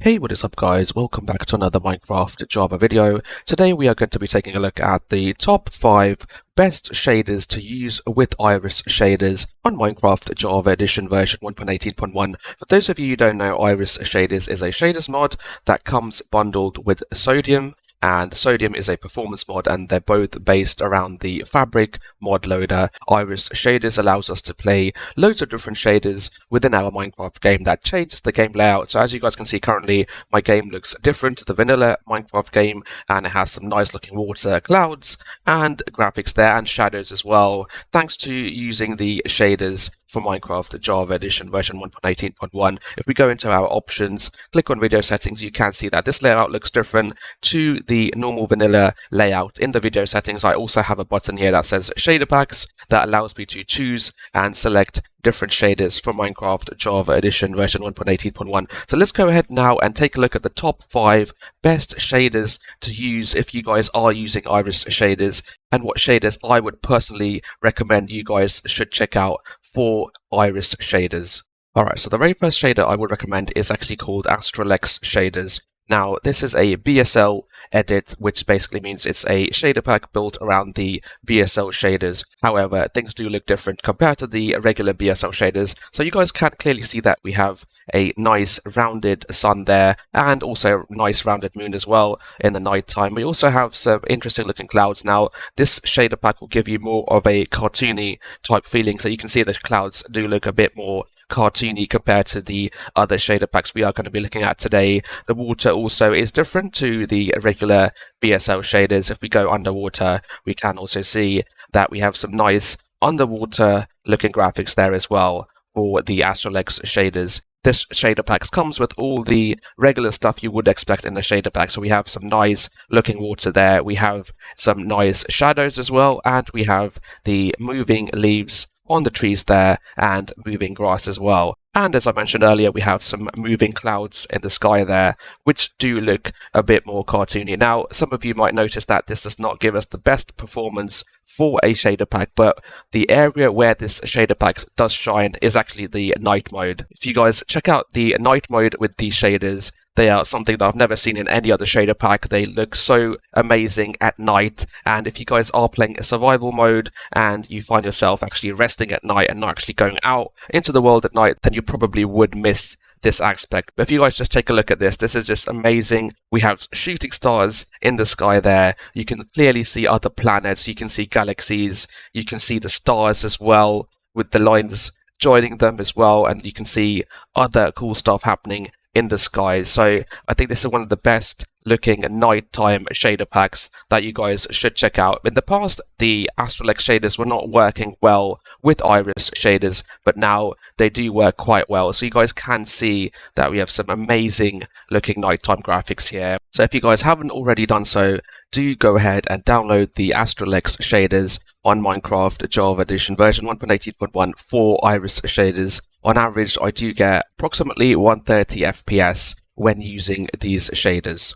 Hey, what is up guys? Welcome back to another Minecraft Java video. Today we are going to be taking a look at the top 5 best shaders to use with Iris shaders on Minecraft Java Edition version 1.18.1. For those of you who don't know, Iris shaders is a shaders mod that comes bundled with Sodium. And Sodium is a performance mod, and they're both based around the Fabric mod loader. Iris shaders allows us to play loads of different shaders within our Minecraft game that changes the game layout. So as you guys can see currently, my game looks different to the vanilla Minecraft game, and it has some nice looking water, clouds, and graphics there, and shadows as well, thanks to using the shaders for Minecraft Java Edition version 1.18.1. If we go into our options, click on video settings, you can see that this layout looks different to the normal vanilla layout. In the video settings, I also have a button here that says shader packs that allows me to choose and select different shaders for Minecraft Java Edition version 1.18.1. So let's go ahead now and take a look at the top 5 best shaders to use if you guys are using Iris shaders, and what shaders I would personally recommend you guys should check out for Iris shaders. Alright, so the very first shader I would recommend is actually called Astralex shaders. Now, this is a BSL edit, which basically means it's a shader pack built around the BSL shaders. However, things do look different compared to the regular BSL shaders. So you guys can clearly see that we have a nice rounded sun there, and also a nice rounded moon as well in the night time. We also have some interesting looking clouds. Now, this shader pack will give you more of a cartoony type feeling. So you can see the clouds do look a bit more cartoony compared to the other shader packs we are going to be looking at today. The water also is different to the regular BSL shaders. If we go underwater, we can also see that we have some nice underwater looking graphics there as well for the Astralex shaders. This shader pack comes with all the regular stuff you would expect in a shader pack. So we have some nice looking water there, we have some nice shadows as well, and we have the moving leaves on the trees there, and moving grass as well. And as I mentioned earlier, we have some moving clouds in the sky there, which do look a bit more cartoony. Now, some of you might notice that this does not give us the best performance for a shader pack, but the area where this shader pack does shine is actually the night mode. If you guys check out the night mode with these shaders, they are something that I've never seen in any other shader pack. They look so amazing at night, and if you guys are playing a survival mode and you find yourself actually resting at night and not actually going out into the world at night, then you probably would miss this aspect. But if you guys just take a look at this, this is just amazing. We have shooting stars in the sky there. You can clearly see other planets, you can see galaxies, you can see the stars as well with the lines joining them as well, and you can see other cool stuff happening in the skies. So I think this is one of the best looking nighttime shader packs that you guys should check out. In the past, the Astralex shaders were not working well with Iris shaders, but now they do work quite well. So you guys can see that we have some amazing looking nighttime graphics here. So if you guys haven't already done so, do go ahead and download the Astralex shaders on Minecraft Java Edition version 1.18.1 for Iris shaders. On average, I do get approximately 130 FPS when using these shaders.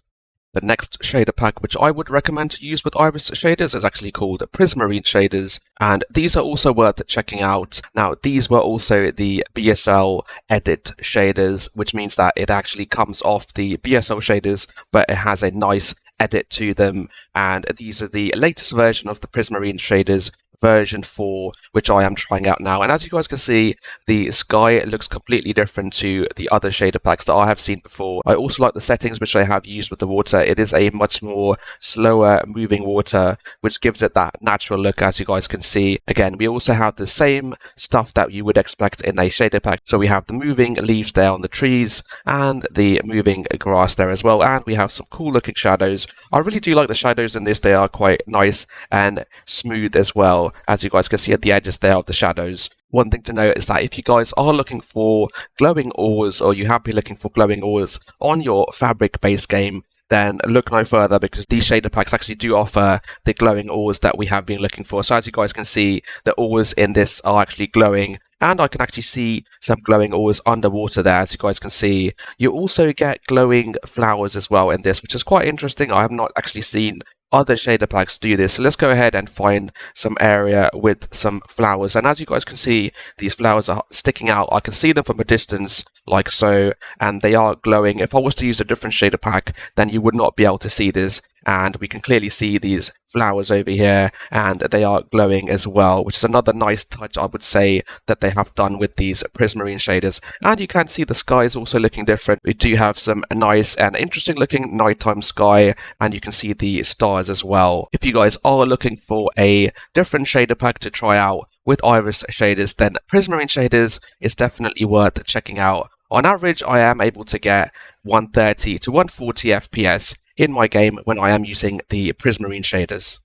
The next shader pack which I would recommend to use with Iris shaders is actually called Prismarine shaders, and these are also worth checking out. Now, these were also the BSL edit shaders, which means that it actually comes off the BSL shaders, but it has a nice edit to them, and these are the latest version of the Prismarine shaders, version 4, which I am trying out now. And as you guys can see, the sky looks completely different to the other shader packs that I have seen before. I also like the settings which I have used with the water. It is a much more slower moving water, which gives it that natural look, as you guys can see. Again, we also have the same stuff that you would expect in a shader pack. So we have the moving leaves there on the trees and the moving grass there as well, and we have some cool looking shadows. I really do like the shadows in this. They are quite nice and smooth as well, as you guys can see at the edges there of the shadows. One thing to note is that if you guys are looking for glowing ores, or you have been looking for glowing ores on your Fabric based game, then look no further, because these shader packs actually do offer the glowing ores that we have been looking for. So as you guys can see, the ores in this are actually glowing, and I can actually see some glowing ores underwater there, as you guys can see. You also get glowing flowers as well in this, which is quite interesting. I have not actually seen other shader packs do this. So let's go ahead and find some area with some flowers. And as you guys can see, these flowers are sticking out. I can see them from a distance like so, and they are glowing. If I was to use a different shader pack, then you would not be able to see this. And we can clearly see these flowers over here, and they are glowing as well, which is another nice touch, I would say, that they have done with these Prismarine shaders. And you can see the sky is also looking different. We do have some nice and interesting looking nighttime sky, and you can see the stars as well. If you guys are looking for a different shader pack to try out with Iris shaders, then Prismarine shaders is definitely worth checking out. On average, I am able to get 130 to 140 FPS in my game when I am using the Prismarine shaders.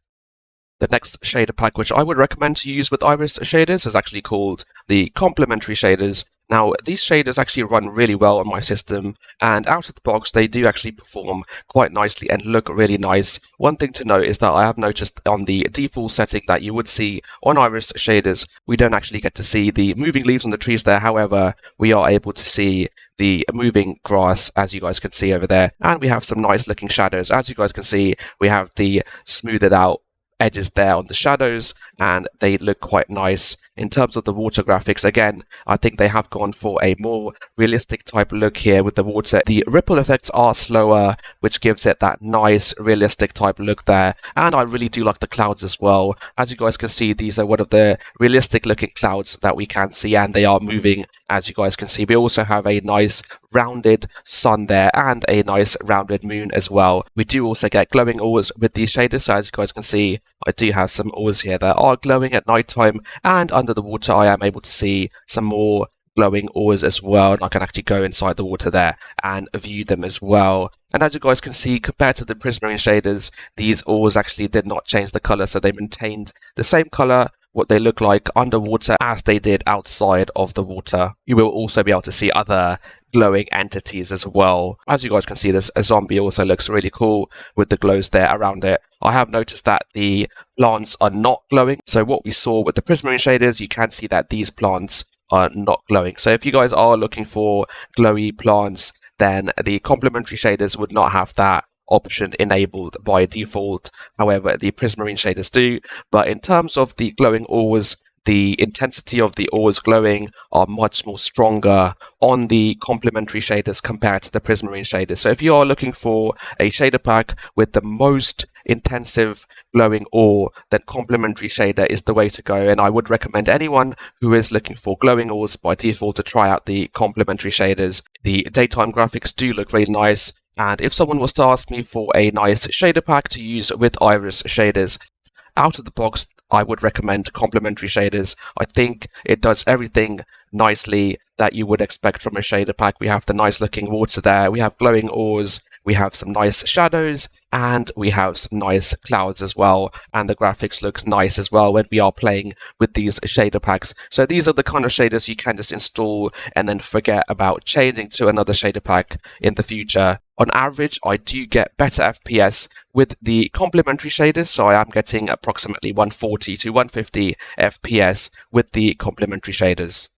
The next shader pack which I would recommend to use with Iris shaders is actually called the complementary shaders. Now, these shaders actually run really well on my system, and out of the box they do actually perform quite nicely and look really nice. One thing to note is that I have noticed on the default setting that you would see on Iris shaders, we don't actually get to see the moving leaves on the trees there. However, we are able to see the moving grass, as you guys can see over there, and we have some nice looking shadows. As you guys can see, we have the smoothed out edges there on the shadows, and they look quite nice. In terms of the water graphics, again, I think they have gone for a more realistic type look here with the water. The ripple effects are slower, which gives it that nice realistic type look there, and I really do like the clouds as well. As you guys can see, these are one of the realistic looking clouds that we can see, and they are moving, as you guys can see. We also have a nice rounded sun there and a nice rounded moon as well. We do also get glowing ores with these shaders, so as you guys can see, I do have some ores here that are glowing at night time, and under the water I am able to see some more glowing ores as well, and I can actually go inside the water there and view them as well. And as you guys can see, compared to the Prismarine shaders, these ores actually did not change the color, so they maintained the same color, what they look like underwater as they did outside of the water. You will also be able to see other glowing entities as well. As you guys can see, this a zombie also looks really cool with the glows there around it. I have noticed that the plants are not glowing, so what we saw with the Prismarine shaders, you can see that these plants are not glowing. So if you guys are looking for glowy plants, then the complementary shaders would not have that option enabled by default. However, the Prismarine shaders do. But in terms of the glowing ores, the intensity of the ores glowing are much more stronger on the complementary shaders compared to the Prismarine shaders. So if you are looking for a shader pack with the most intensive glowing ore, then complementary shader is the way to go, and I would recommend anyone who is looking for glowing ores by default to try out the complementary shaders. The daytime graphics do look really nice, and if someone was to ask me for a nice shader pack to use with Iris shaders, out of the box, I would recommend complementary shaders. I think it does everything nicely that you would expect from a shader pack. We have the nice looking water there, we have glowing ores, we have some nice shadows, and we have some nice clouds as well, and the graphics look nice as well when we are playing with these shader packs. So these are the kind of shaders you can just install and then forget about changing to another shader pack in the future. On average, I do get better FPS with the complementary shaders, so I am getting approximately 140 to 150 FPS with the complementary shaders.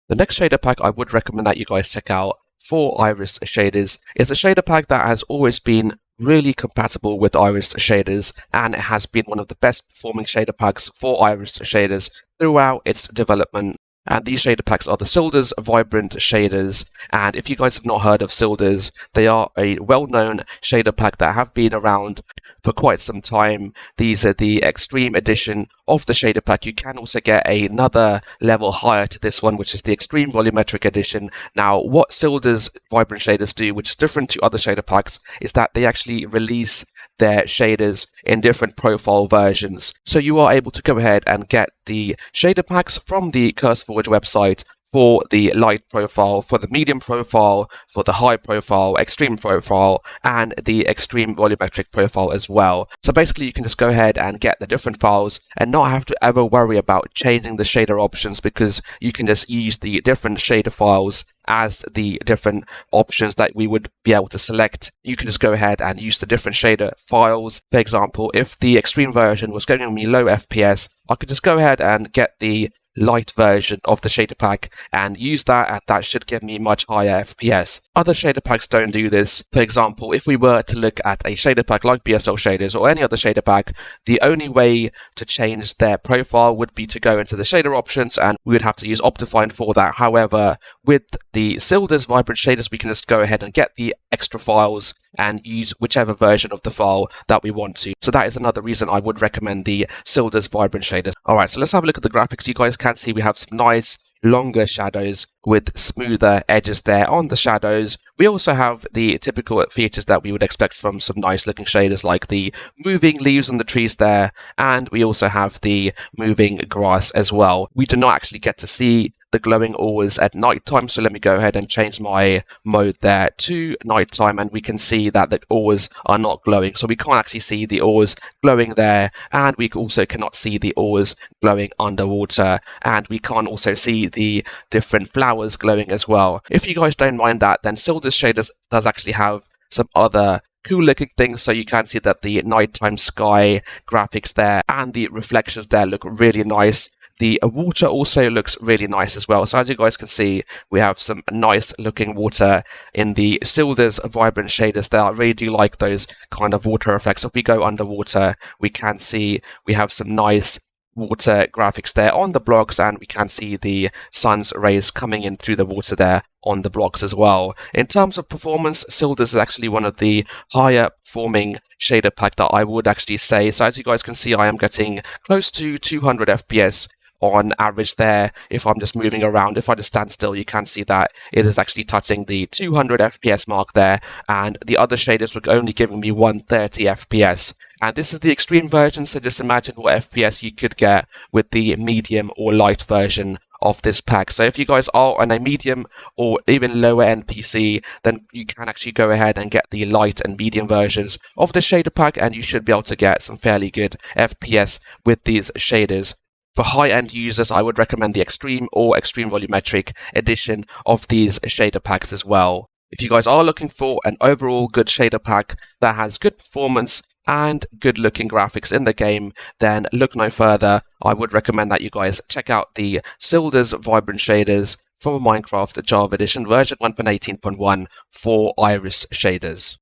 The next shader pack I would recommend that you guys check out for Iris shaders is a shader pack that has always been really compatible with Iris shaders, and it has been one of the best performing shader packs for Iris shaders throughout its development. And these shader packs are the Sildur's Vibrant shaders, and if you guys have not heard of Sildur's, they are a well-known shader pack that have been around for quite some time. These are the Extreme edition of the shader pack. You can also get another level higher to this one, which is the Extreme Volumetric edition. Now, what Sildur's Vibrant shaders do, which is different to other shader packs, is that they actually release their shaders in different profile versions. So you are able to go ahead and get the shader packs from the CurseForge website for the light profile, for the medium profile, for the high profile, extreme profile, and the extreme volumetric profile as well. So basically you can just go ahead and get the different files and not have to ever worry about changing the shader options, because you can just use the different shader files as the different options that we would be able to select. You can just go ahead and use the different shader files. For example, if the extreme version was giving me low FPS, I could just go ahead and get the light version of the shader pack and use that, and that should give me much higher FPS. Other shader packs don't do this. For example, if we were to look at a shader pack like BSL shaders or any other shader pack, the only way to change their profile would be to go into the shader options, and we would have to use Optifine for that. However, with the Silder's Vibrant Shaders, we can just go ahead and get the extra files and use whichever version of the file that we want to. So that is another reason I would recommend the Silder's Vibrant Shaders. Alright, so let's have a look at the graphics. You guys can see we have some nice longer shadows with smoother edges there on the shadows. We also have the typical features that we would expect from some nice looking shaders, like the moving leaves on the trees there, and we also have the moving grass as well. We do not actually get to see the glowing ores at night time, so let me go ahead and change my mode there to nighttime, and we can see that the ores are not glowing, so we can't actually see the ores glowing there, and we also cannot see the ores glowing underwater, and we can't also see the different flowers glowing as well. If you guys don't mind that, then Silder's Shaders does actually have some other cool looking things, so you can see that the nighttime sky graphics there and the reflections there look really nice. The water also looks really nice as well. So as you guys can see, we have some nice looking water in the Silder's Vibrant Shaders there. I really do like those kind of water effects. If we go underwater, we can see we have some nice water graphics there on the blocks, and we can see the sun's rays coming in through the water there on the blocks as well. In terms of performance, Silder's is actually one of the higher performing shader pack that I would actually say. So as you guys can see, I am getting close to 200 FPS on average there. If I'm just moving around, if I just stand still, you can see that it is actually touching the 200 FPS mark there, and the other shaders were only giving me 130 FPS. And this is the extreme version, so just imagine what FPS you could get with the medium or light version of this pack. So if you guys are on a medium or even lower end PC, then you can actually go ahead and get the light and medium versions of this shader pack, and you should be able to get some fairly good FPS with these shaders. For high-end users, I would recommend the Extreme or Extreme Volumetric edition of these shader packs as well. If you guys are looking for an overall good shader pack that has good performance and good looking graphics in the game, then look no further. I would recommend that you guys check out the Silder's Vibrant Shaders for Minecraft Java Edition version 1.18.1 for Iris shaders.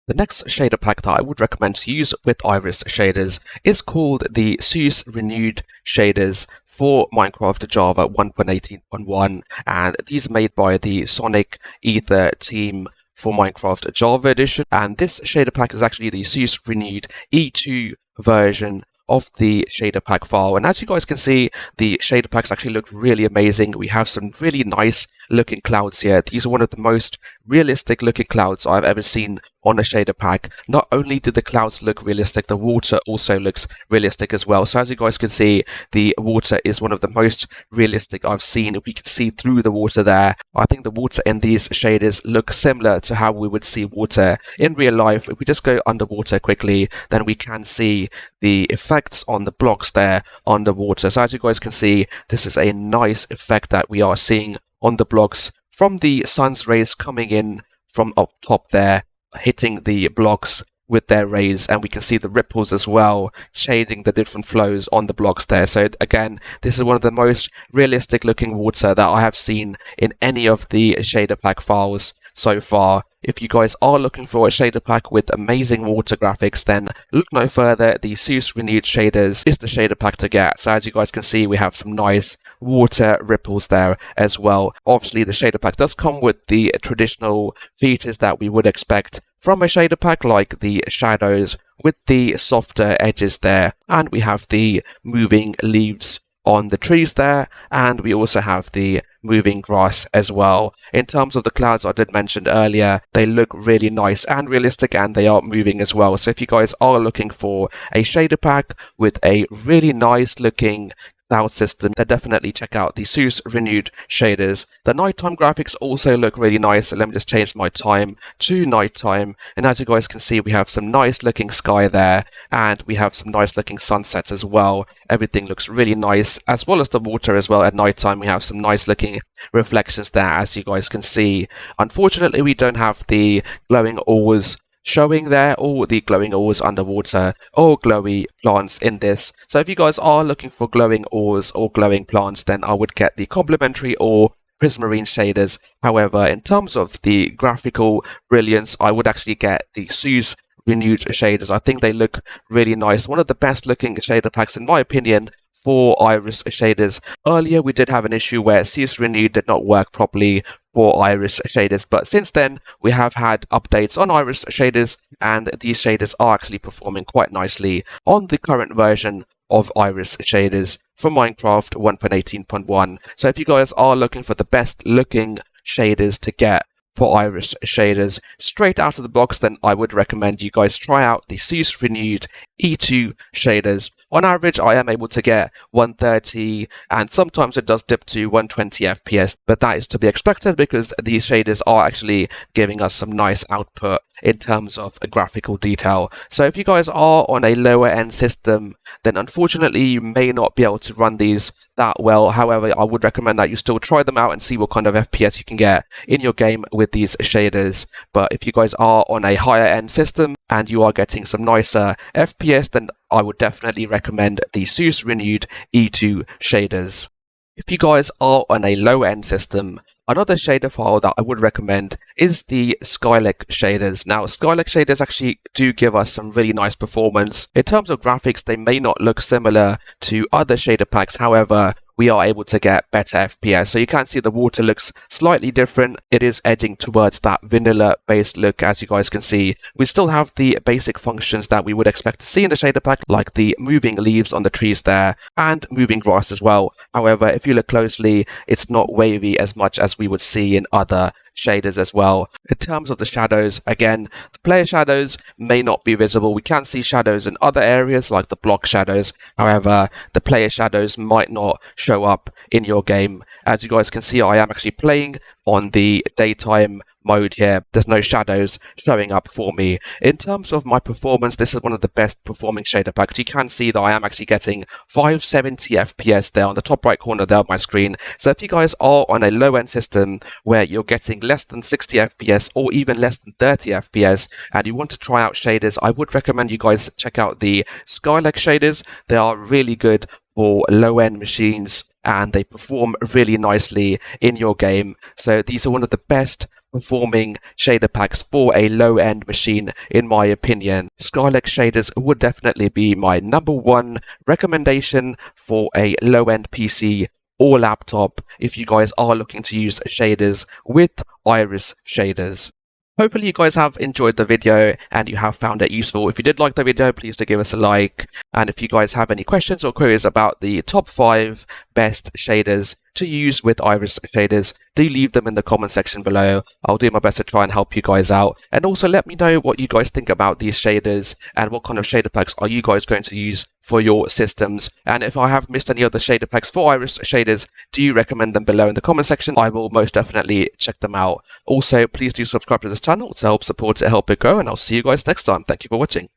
The next shader pack that I would recommend to use with Iris shaders is called the SEUS Renewed Shaders for Minecraft Java 1.18.1, and these are made by the Sonic Ether team for Minecraft Java Edition, and this shader pack is actually the SEUS Renewed E2 version of the shader pack file. And as you guys can see, the shader packs actually look really amazing. We have some really nice looking clouds here. These are one of the most realistic looking clouds I've ever seen on a shader pack. Not only do the clouds look realistic, the water also looks realistic as well. So as you guys can see, the water is one of the most realistic I've seen. We can see through the water there. I think the water in these shaders look similar to how we would see water in real life. If we just go underwater quickly, then we can see the effects on the blocks there underwater. So as you guys can see, this is a nice effect that we are seeing on the blocks from the sun's rays coming in from up top there, hitting the blocks with their rays, and we can see the ripples as well, shading the different flows on the blocks there. So again, this is one of the most realistic looking water that I have seen in any of the shader pack files so far. If you guys are looking for a shader pack with amazing water graphics, then look no further. The SEUS Renewed Shaders is the shader pack to get. So as you guys can see, we have some nice water ripples there as well. Obviously, the shader pack does come with the traditional features that we would expect from a shader pack, like the shadows with the softer edges there, and we have the moving leaves on the trees there, and we also have the moving grass as well. In terms of the clouds I did mention earlier, they look really nice and realistic, and they are moving as well. So if you guys are looking for a shader pack with a really nice looking cloud system, then definitely check out the SEUS Renewed Shaders. The nighttime graphics also look really nice, so let me just change my time to nighttime, and as you guys can see, we have some nice looking sky there, and we have some nice looking sunsets as well. Everything looks really nice, as well as the water as well. At nighttime, we have some nice looking reflections there, as you guys can see. Unfortunately, we don't have the glowing ores showing there, all the glowing ores underwater or glowy plants in this. So if you guys are looking for glowing ores or glowing plants, then I would get the complementary or Prismarine shaders. However, in terms of the graphical brilliance, I would actually get the SUSE Renewed shaders. I think they look really nice. One of the best looking shader packs in my opinion for Iris shaders. Earlier we did have an issue where SUSE Renewed did not work properly for Iris shaders, but since then we have had updates on Iris shaders, and these shaders are actually performing quite nicely on the current version of Iris shaders for Minecraft 1.18.1. So if you guys are looking for the best looking shaders to get for Iris shaders straight out of the box, then I would recommend you guys try out the SUSE Renewed E2 shaders. On average, I am able to get 130, and sometimes it does dip to 120 FPS, but that is to be expected because these shaders are actually giving us some nice output in terms of graphical detail. So if you guys are on a lower end system, then unfortunately you may not be able to run these that well. However, I would recommend that you still try them out and see what kind of FPS you can get in your game with these shaders. But if you guys are on a higher end system and you are getting some nicer FPS, then I would definitely recommend the SUSE Renewed E2 shaders. If you guys are on a low end system, another shader file that I would recommend is the Skylake shaders. Now, Skylake shaders actually do give us some really nice performance. In terms of graphics, they may not look similar to other shader packs. However, we are able to get better FPS. So you can see the water looks slightly different. It is edging towards that vanilla based look, as you guys can see. We still have the basic functions that we would expect to see in the shader pack, like the moving leaves on the trees there and moving grass as well. However, if you look closely, it's not wavy as much as we would see in other shaders as well. In terms of the shadows, again, the player shadows may not be visible. We can see shadows in other areas like the block shadows. However, the player shadows might not show up in your game. As you guys can see, I am actually playing on the daytime mode here. There's no shadows showing up for me. In terms of my performance, this is one of the best performing shader packs. You can see that I am actually getting 570 FPS there on the top right corner there of my screen. So if you guys are on a low end system where you're getting less than 60 FPS or even less than 30 FPS and you want to try out shaders, I would recommend you guys check out the Skylake shaders. They are really good for low end machines and they perform really nicely in your game. So these are one of the best performing shader packs for a low-end machine in my opinion. Skylake shaders would definitely be my #1 recommendation for a low-end PC or laptop if you guys are looking to use shaders with Iris shaders. Hopefully you guys have enjoyed the video and you have found it useful. If you did like the video, please do give us a like. And if you guys have any questions or queries about the top 5 best shaders to use with Iris shaders, do leave them in the comment section below. I'll do my best to try and help you guys out. And also let me know what you guys think about these shaders and what kind of shader packs are you guys going to use for your systems. And if I have missed any other shader packs for Iris shaders, do you recommend them below in the comment section? I will most definitely check them out. Also, please do subscribe to this channel to help support it, help it grow, and I'll see you guys next time. Thank you for watching.